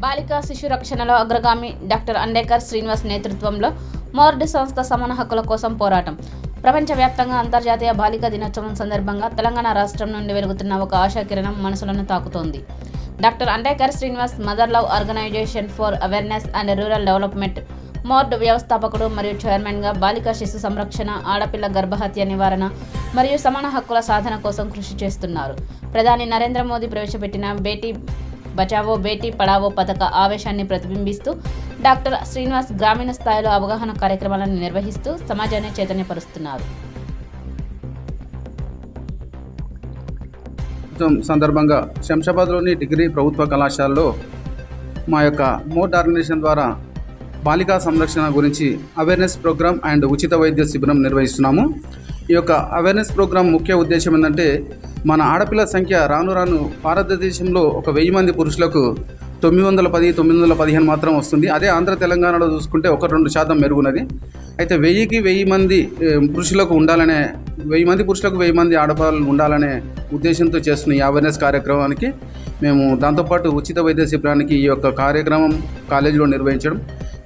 బాలికా శిశు రక్షణలో అగ్రగామి డాక్టర్ అండేకర్ శ్రీనివాస్ నేతృత్వంలో మోర్డ్ సంస్థ సమాన హక్కుల కోసం పోరాటం. ప్రపంచవ్యాప్తంగా అంతర్జాతీయ బాలికా దినోత్సవం సందర్భంగా తెలంగాణ రాష్ట్రం నుండి వెలుగుతున్న ఒక ఆశాకిరణం మనసులను తాకుతోంది. Doctor Andekar Srinivas mother love organisation for awareness and rural development MORD వ్యవస్థాపకుడు మరియు చైర్మన్గా బాలికా శిశు సంరక్షణ, ఆడపిల్ల గర్భహత్య నివారణ మరియు సమాన హక్కుల సాధన కోసం కృషి చేస్తున్నారు. ప్రధాని నరేంద్ర మోదీ ప్రవేశపెట్టిన బేటీ బచావో బేటీ పడావో పథక ఆవేశాన్ని ప్రతిబింబిస్తూ డాక్టర్ శ్రీనివాస్ గ్రామీణ స్థాయిలో అవగాహన కార్యక్రమాలను నిర్వహిస్తూ సమాజాన్ని చైతన్యపరుస్తున్నారు. సందర్భంగా శంషాబాద్లోని డిగ్రీ ప్రభుత్వ కళాశాలలో మా యొక్క మోర్డ్ ఆర్గనైజేషన్ ద్వారా బాలికా సంరక్షణ గురించి అవేర్నెస్ ప్రోగ్రామ్ అండ్ ఉచిత వైద్య శిబిరం నిర్వహిస్తున్నాము. ఈ యొక్క అవేర్నెస్ ప్రోగ్రాం ముఖ్య ఉద్దేశం ఏంటంటే, మన ఆడపిల్ల సంఖ్య రాను రాను భారతదేశంలో 1000 మంది పురుషులకు 910, 915 మాత్రం వస్తుంది. అదే ఆంధ్ర తెలంగాణలో చూసుకుంటే 1-2% మెరుగున్నది. అయితే 1000 మంది పురుషులకు ఉండాలనే 1000 మంది పురుషులకు 1000 మంది ఆడపిల్లలు ఉండాలనే ఉద్దేశంతో చేస్తున్న ఈ అవేర్నెస్ కార్యక్రమానికి మేము దాంతోపాటు ఉచిత వైద్య శిబిరానికి ఈ యొక్క కార్యక్రమం కాలేజీలో నిర్వహించడం,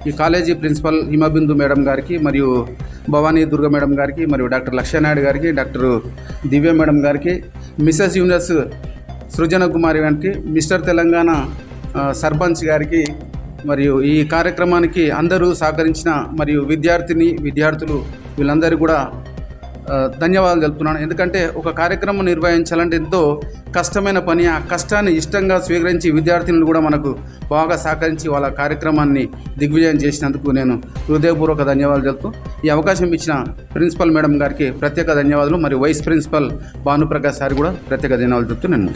ఈ కాలేజీ ప్రిన్సిపల్ హిమబిందు మేడం గారికి మరియు భవానీ దుర్గ మేడం గారికి మరియు డాక్టర్ లక్ష్మీనాయుడు గారికి, డాక్టర్ దివ్య మేడం గారికి, మిసెస్ యూనివర్స్ సృజన కుమారి గారికి, మిస్టర్ తెలంగాణ సర్పంచ్ గారికి మరియు ఈ కార్యక్రమానికి అందరూ సహకరించిన మరియు విద్యార్థులు వీళ్ళందరూ కూడా ధన్యవాదాలు తెలుపుతున్నాను. ఎందుకంటే ఒక కార్యక్రమం నిర్వహించాలంటే ఎంతో కష్టమైన పని. ఆ కష్టాన్ని ఇష్టంగా స్వీకరించి విద్యార్థులను కూడా మనకు బాగా సహకరించి వాళ్ళ కార్యక్రమాన్ని దిగ్విజయం చేసినందుకు నేను హృదయపూర్వక ధన్యవాదాలు తెలుపుతూ ఈ అవకాశం ఇచ్చిన ప్రిన్సిపల్ మేడం గారికి ప్రత్యేక ధన్యవాదాలు మరియు వైస్ ప్రిన్సిపల్ భానుప్రకాష్ సార్ కూడా ప్రత్యేక ధన్యవాదాలు తెలుపుతూ నేను